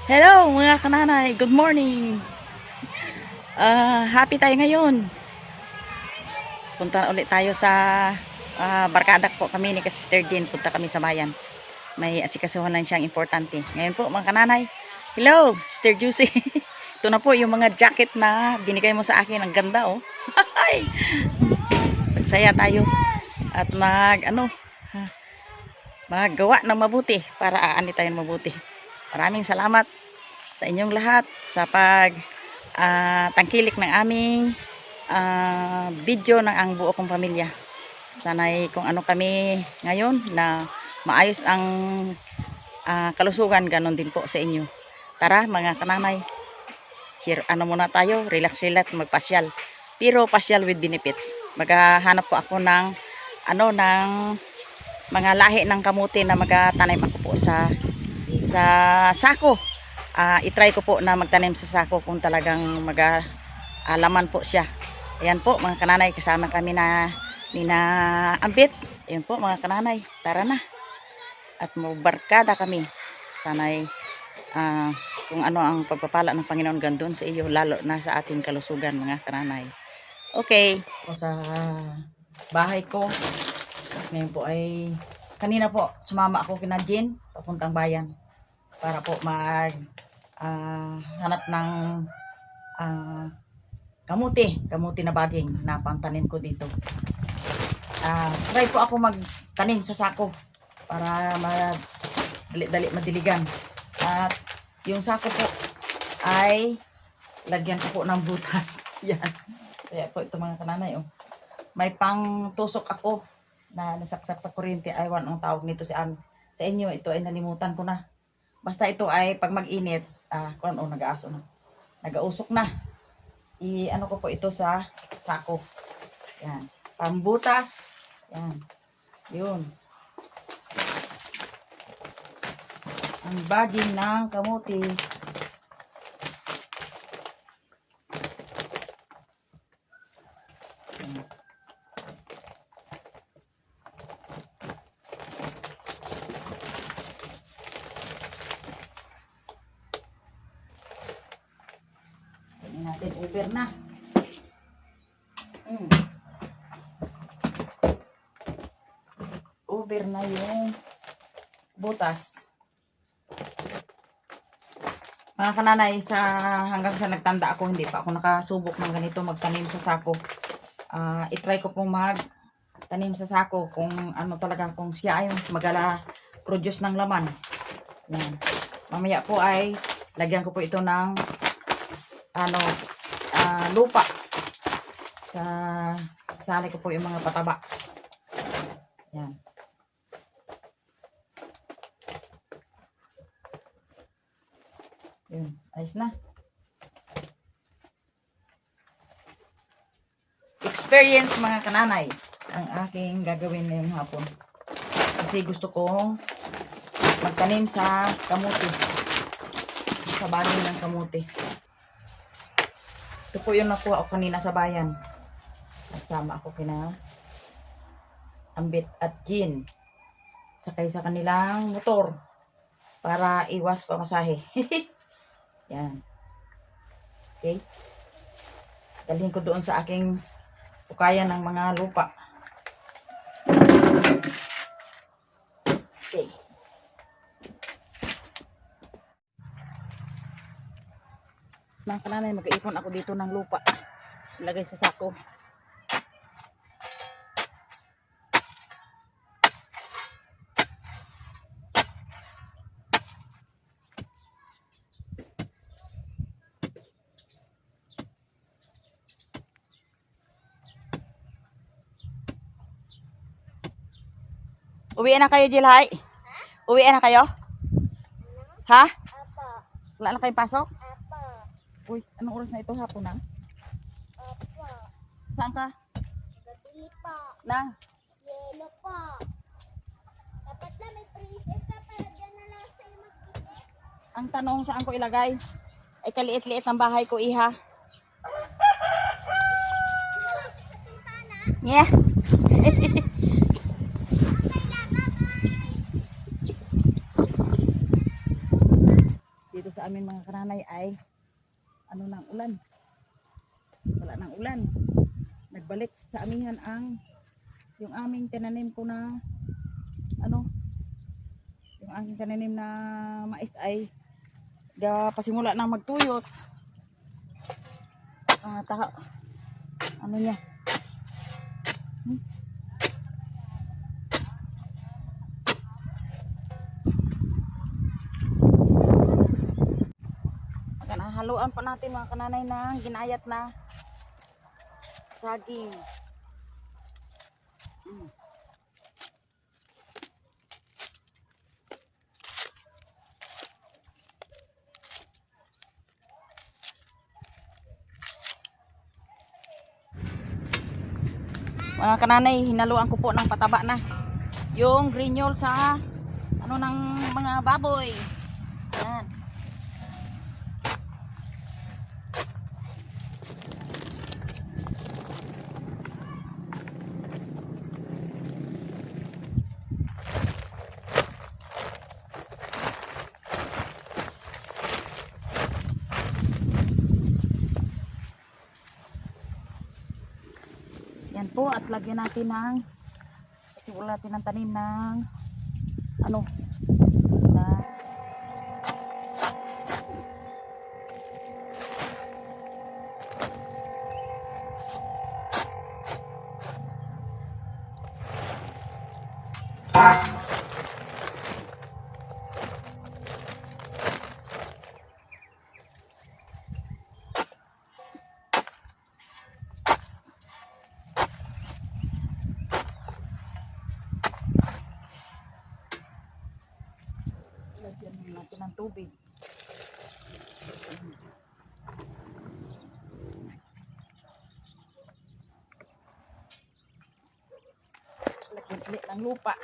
Hello mga kananay, good morning. Happy tayo ngayon. Punta ulit tayo sa barkada po kami ni Sister Jean. Punta kami sa bayan. May asikasuhan lang siyang importante. Ngayon po mga kananay. Hello, Sister Juicy. Ito na po yung mga jacket na binigay mo sa akin. Ang ganda oh. Sagsaya tayo at maggawa ng mabuti para aani tayo ng mabuti. Maraming salamat sa inyong lahat sa tangkilik ng aming video ng ang buo kong pamilya. Sana'y kung ano kami ngayon na maayos ang kalusugan, ganon din po sa inyo. Tara mga kananay, share muna tayo, relax magpasyal. Pero pasyal with benefits. Maghahanap po ako ng mga lahi ng kamuti na magtanim ako po sa sako. I-try ko po na magtanim sa sako kung talagang laman po siya. Ayan po mga kananay, kasama kami nina Ambit. Ayan po mga kananay, tara na. At magbarkada kami. Sana'y kung ano ang pagpapala ng Panginoon gandun sa iyo, lalo na sa ating kalusugan mga kananay. Okay, po sa bahay ko. Ngayon po ay kanina po sumama ako kina Jean papuntang bayan para po hanap ng kamuti na baging na pantanim ko dito. Try po ako magtanim sa sako para dali madiligan. At yung sako po ay lagyan ko po ng butas. Yan. Kaya po ito mga kananay oh. May pang tusok ako na nasaksak sa kuryente. Aywan ang tawag nito sa inyo. Ito ay nalimutan ko na. Basta ito ay pag mag-init, nag-aaso na. Nag-ausok na. I-ano ko po ito sa sako. Yan. Pambutas. Yan. Yun. Ang baging ng kamuti. Yan. Natin over na. Over na yung butas. Mga kananay, hanggang sa nagtanda ako, hindi pa ako nakasubok ng ganito magtanim sa sako. I-try ko pong magtanim sa sako kung ano talaga, kung siya ay produce ng laman. Yan. Mamaya po ay lagyan ko po ito ng lupa. Sali ko po yung mga pataba. Yan. Yun. Ayos na. Experience mga kananay ang aking gagawin ngayong hapon. Kasi gusto kong magtanim sa kamuti. Sa baging ng kamuti. Ito po yung nakuha ko kanina sa bayan. Nagsama ako kina Ambit at Jean. Sakay sa kanilang motor para iwas pamasahe. Yan. Okay. Dalhin ko doon sa aking pukayan ng mga lupa. Okay. Mga kananay, mag-iipon ako dito ng lupa. Ilagay sa sako. Uwian na kayo, Jilhay? Uwian na kayo? Ha? Apo. Wala na kayong pasok? Apo. Uy, anong oras na ito? Hapon na? Apo. Saan ka? Gabili po. Na? Yelo po. Dapat na may freezer ka para dyan na lang sa'yo magkikit. Ang tanong saan ko ilagay? Ay kaliit-liit ang bahay ko, iha. Yeah. sa amin mga kananay ay ano ng ulan. Wala nang ulan. Nagbalik sa amihan yung aming tinanim ko na yung aking tinanim na mais ay pasimula na magtuyot. Ano niya? Haluan pa natin mga kananay ng ginayat na saging. Mga kananay, hinaluan ko po ng pataba na yung granule sa ng mga baboy. Yan. Yan po, at lagyan natin siguro natin ng tanim ng lagyan natin ng tubig. Lagyan ulit ng lupa.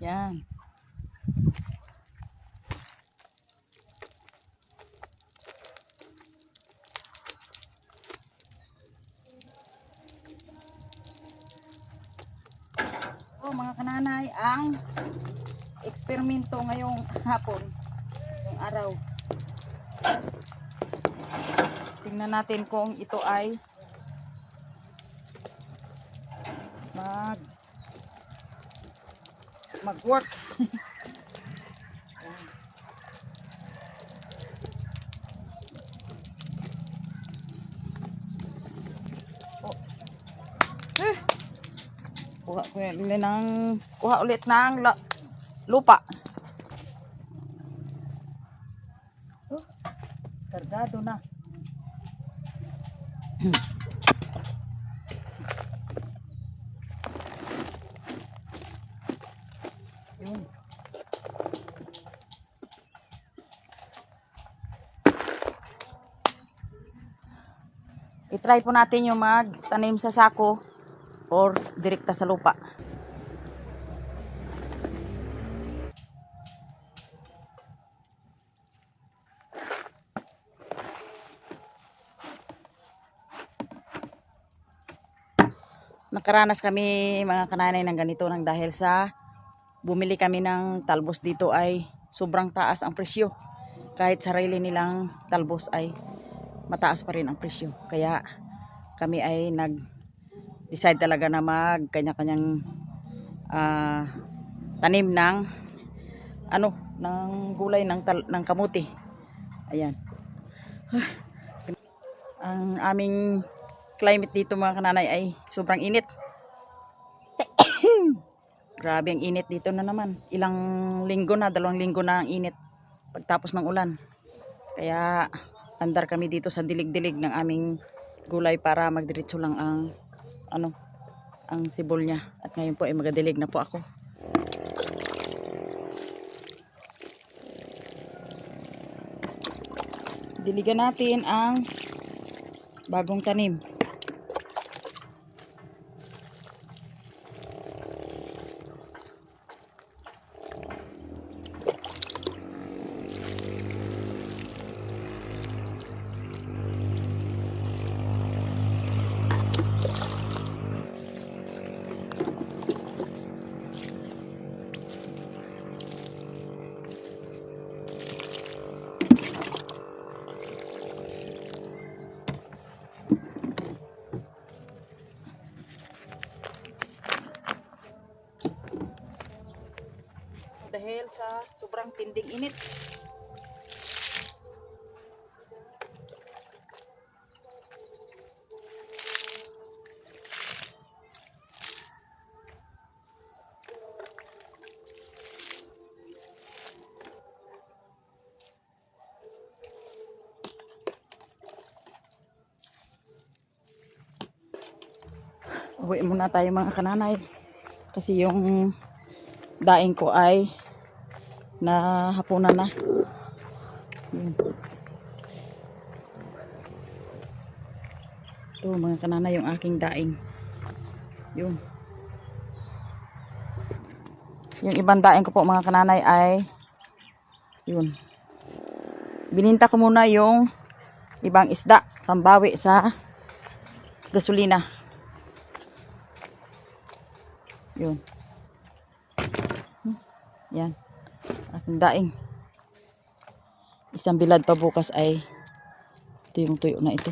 Yan. So mga kananay, ang eksperimento ngayong hapon, ngayong araw. Tingnan natin kung ito ay mag-work. Kuha ulit ng lupa. Kargado na. Yun. I-try po natin yung magtanim sa sako or direkta sa lupa. Nakaranas kami mga kananay ng ganito nang dahil sa bumili kami ng talbos dito ay sobrang taas ang presyo. Kahit sarili nilang talbos ay mataas pa rin ang presyo. Kaya kami ay nag-decide talaga na kanya-kanyang tanim ng ng gulay ng kamuti. Ayan. Ang aming climate dito mga kananay ay sobrang init. Grabe ang init dito na naman. Ilang linggo na, 2 linggo na ang init pagtapos ng ulan. Kaya andar kami dito sa dilig-dilig ng aming gulay para magdiretso lang ang sibol niya. At ngayon po ay magadilig na po ako. Diligan natin ang bagong tanim. dahil sa sobrang tinding init. Uwi muna tayo mga kananay. Kasi yung daing ko ay nahapunan na. Yun. Ito mga kananay yung aking daing. Yun. Yung ibang daing ko po mga kananay ay yun. Bininta ko muna yung ibang isda. Pambawi sa gasolina. Yun. Yan. Aking daing. Isang bilad pa bukas ay ito yung tuyo na ito.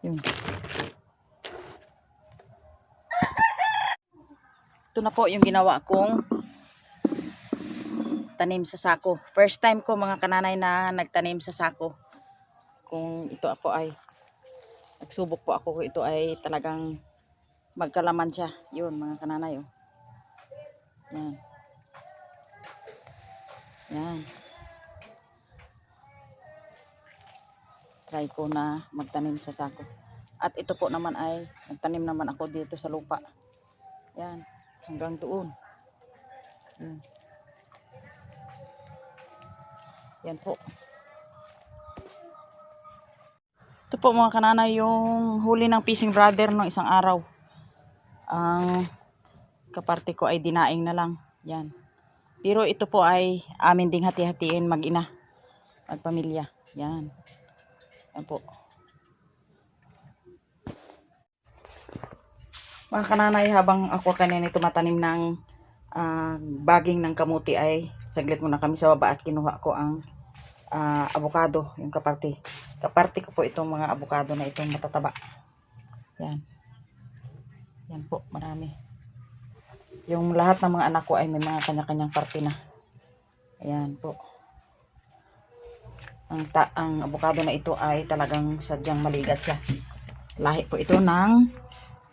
Yun. Ito na po yung ginawa kong tanim sa sako. First time ko mga kananay na nagtanim sa sako. Kung ito ako ay nagsubok po ako kung ito ay talagang magkalaman siya. Yun mga kananay. Oh. Yan. Yan. Try ko na magtanim sa sako. At ito po naman ay nagtanim naman ako dito sa lupa. Yan. Hanggang doon. Yan. Yan po. Ito po mga kananay yung huli ng fishing brother ng isang araw. Ang kaparte ko ay dinaing na lang. Yan. Pero ito po ay amin ding hati-hatiin mag-ina. Magpamilya. Yan. Yan po. Mga kananay, habang ako kanina tumatanim ng baging ng kamuti ay saglit muna kami sa baba at kinuha ko ang avocado, yung kaparte. Kaparte ko po itong mga avocado na itong matataba. Yan. Yan po, marami. Yung lahat ng mga anak ko ay may mga kanya-kanyang parte na. Ayan po. Ang avocado na ito ay talagang sadyang maligat siya. Lahi po ito ng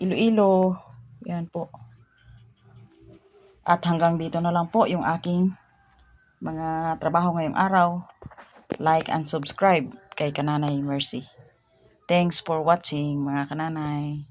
Iloilo. Yan po. At hanggang dito na lang po yung aking mga trabaho ngayong araw. Like and subscribe kay Kananay Mercy. Thanks for watching mga kananay.